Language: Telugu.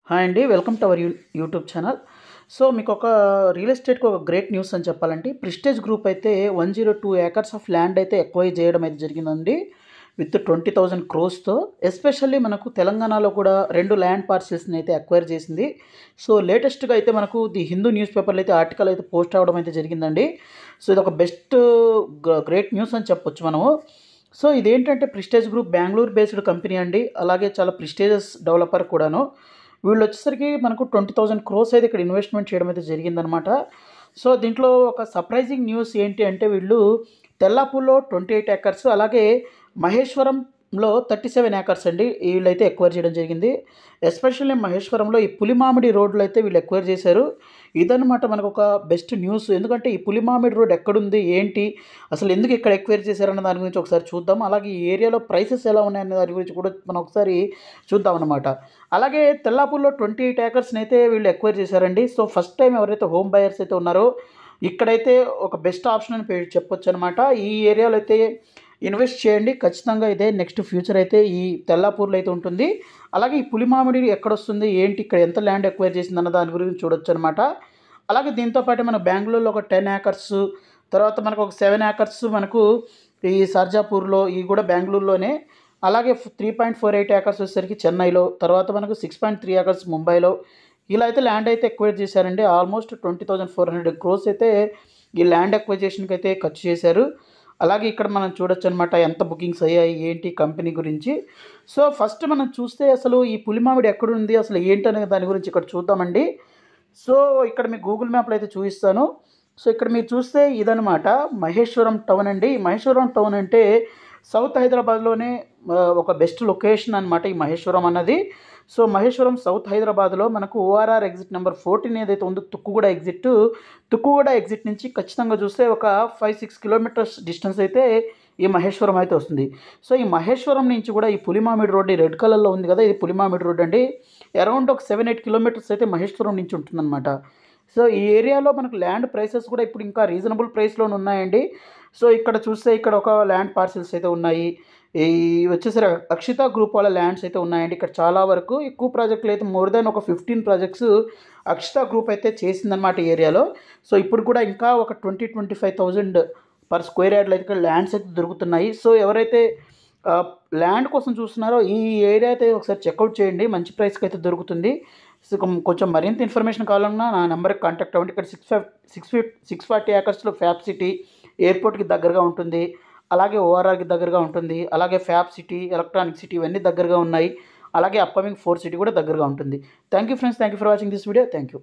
హాయ్ అండి. Welcome to our YouTube channel. So మీకొక రియల్ ఎస్టేట్‌కి ఒక గ్రేట్ న్యూస్ అని చెప్పాలండి. ప్రెస్టీజ్ గ్రూప్ అయితే 102 ఏకర్స్ ఆఫ్ ల్యాండ్ అయితే ఎక్వైర్ చేయడం అయితే జరిగిందండి. విత్ 20,000 క్రోర్స్‌తో. ఎస్పెషల్లీ మనకు తెలంగాణలో కూడా 2 ల్యాండ్ పార్సెల్స్‌ని అయితే ఎక్వైర్ చేసింది. సో లేటెస్ట్‌గా అయితే మనకు ది హిందూ న్యూస్ పేపర్‌లో అయితే ఆర్టికల్ అయితే పోస్ట్ అవ్వడం అయితే జరిగిందండి. సో ఇదొక బెస్ట్ గ్రేట్ న్యూస్ అని చెప్పొచ్చు మనము. సో ఇదేంటంటే prestige group Bengaluru based company అండి. అలాగే చాలా ప్రెస్టీజియస్ డెవలపర్ కూడాను. వీళ్ళొచ్చేసరికి మనకు 20,000 క్రోర్స్ అయితే ఇక్కడ ఇన్వెస్ట్‌మెంట్ చేయడం అయితే జరిగిందనమాట. సో దీంట్లో ఒక సర్ప్రైజింగ్ న్యూస్ ఏంటి అంటే వీళ్ళు తెల్లాపూర్‌లో 28 ఏకర్స్ అలాగే మహేశ్వరంలో 37 ఏకర్స్ అండి. వీళ్ళైతే ఎక్వైర్ చేయడం జరిగింది. ఎస్పెషల్లీ మహేశ్వరంలో ఈ పులిమామిడి రోడ్‌లో అయితే వీళ్ళు ఎక్వైర్ చేశారు. ఇదనమాట మనకొక బెస్ట్ న్యూస్. ఎందుకంటే ఈ పులిమామిడి రోడ్ ఎక్కడుంది? ఏంటి? అసలు ఎందుకు ఇక్కడ ఎక్వైర్ చేశారన్న దాని గురించి ఒకసారి చూద్దాం. అలాగే ఈ ఏరియాలో ప్రైసెస్ ఎలా ఉన్నాయన్న దాని గురించి కూడా మనం ఒకసారి చూద్దామనమాట. అలాగే తెల్లాపూర్‌లో 28 ఏకర్స్‌ని అయితే వీళ్ళు ఎక్వైర్ చేశారండి. సో ఫస్ట్ టైం ఎవరైతే హోమ్ బయర్స్ అయితే ఉన్నారో ఇక్కడైతే ఒక బెస్ట్ ఆప్షన్ అని చెప్పొచ్చనమాట. ఈ ఏరియాలో అయితే ఇన్వెస్ట్ చేయండి. ఖచ్చితంగా ఇదే నెక్స్ట్ ఫ్యూచర్ అయితే ఈ తెల్లాపూర్‌లో అయితే ఉంటుంది. అలాగే ఈ పులిమామిడి ఎక్కడొస్తుంది? ఏంటి? ఇక్కడ ఎంత ల్యాండ్ ఎక్వైర్ చేసిందన్న దాని గురించి చూడొచ్చనమాట. అలాగే దీంతో పాటు మన బెంగుళూరులో ఒక 10 ఏకర్స్, తర్వాత మనకు ఒక 7 ఏకర్స్ మనకు ఈ సర్జాపూర్‌లో ఇవి కూడా బెంగుళూరులోనే. అలాగే 3.48 ఏకర్స్ వచ్చేసరికి చెన్నైలో, తర్వాత మనకు 6.3 ఏకర్స్ ముంబైలో. ఇలా అయితే ల్యాండ్ అయితే ఎక్వైర్ చేశారండి. ఆల్మోస్ట్ 20,400 క్రోర్స్ అయితే ఈ ల్యాండ్ ఎక్వైజేషన్‌కి అయితే ఖర్చు చేశారు. అలాగే ఇక్కడ మనం చూడొచ్చనమాట ఎంత బుకింగ్స్ అయ్యాయి, ఏంటి కంపెనీ గురించి. సో ఫస్ట్ మనం చూస్తే అసలు ఈ పులిమామిడి ఎక్కడుంది? అసలు ఏంటనే దాని గురించి ఇక్కడ చూద్దామండి. సో ఇక్కడ మీకు గూగుల్ మ్యాప్‌లో అయితే చూపిస్తాను. సో ఇక్కడ మీరు చూస్తే ఇదనమాట మహేశ్వరం టౌన్ అండి. ఈ మహేశ్వరం టౌన్ అంటే సౌత్ హైదరాబాద్‌లోనే ఒక బెస్ట్ లొకేషన్ అనమాట ఈ మహేశ్వరం అన్నది. సో మహేశ్వరం సౌత్ హైదరాబాద్‌లో మనకు ఓఆర్ఆర్ ఎగ్జిట్ నెంబర్ 14 ఏదైతే ఉందో తుక్కుగూడ ఎగ్జిట్ నుంచి ఖచ్చితంగా చూస్తే ఒక 5, 6 కిలోమీటర్స్ డిస్టెన్స్ అయితే ఈ మహేశ్వరం అయితే వస్తుంది. సో ఈ మహేశ్వరం నుంచి కూడా ఈ పులిమామిడి రోడ్ ఈ రెడ్ కలర్‌లో ఉంది కదా! ఇది పులిమామిడి రోడ్ అండి. అరౌండ్ ఒక 7, 8 కిలోమీటర్స్ అయితే మహేశ్వరం నుంచి ఉంటుందన్నమాట. సో ఈ ఏరియాలో మనకు ల్యాండ్ ప్రైసెస్ కూడా ఇప్పుడు ఇంకా రీజనబుల్ ప్రైస్‌లోనే ఉన్నాయండి. సో ఇక్కడ చూస్తే ఇక్కడ ఒక ల్యాండ్ పార్సెల్స్ అయితే ఉన్నాయి. ఈ వచ్చేసరి అక్షిత గ్రూప్ వాళ్ళ ల్యాండ్స్ అయితే ఉన్నాయండి. ఇక్కడ చాలా వరకు ఎక్కువ ప్రాజెక్టులు అయితే మోర్ దాన్ ఒక 15 ప్రాజెక్ట్స్ అక్షిత గ్రూప్ అయితే చేసిందనమాట ఈ ఏరియాలో. సో ఇప్పుడు కూడా ఇంకా ఒక 25,000 పర్ స్క్వేర్ యార్డ్‌లో అయితే ఇక్కడ ల్యాండ్స్ అయితే దొరుకుతున్నాయి. సో ఎవరైతే ల్యాండ్ కోసం చూస్తున్నారో ఈ ఏరియా అయితే ఒకసారి చెక్అవుట్ చేయండి. మంచి ప్రైస్‌కి అయితే దొరుకుతుంది. సో కొంచెం మరింత ఇన్ఫర్మేషన్ కావాలన్నా నా నెంబర్‌కి కాంటాక్ట్ అవ్వండి. ఇక్కడ 640 ఏకర్స్‌లో ఫ్యాబ్ సిటీ ఎయిర్‌పోర్ట్‌కి దగ్గరగా ఉంటుంది. అలాగే ఓఆర్ఆర్‌కి దగ్గరగా ఉంటుంది. అలాగే ఫ్యాబ్ సిటీ, ఎలక్ట్రానిక్ సిటీ ఇవన్నీ దగ్గరగా ఉన్నాయి. అలాగే అప్కమింగ్ 4 సిటీ కూడా దగ్గరగా ఉంటుంది. Thank you friends. Thank you for watching this video. Thank you.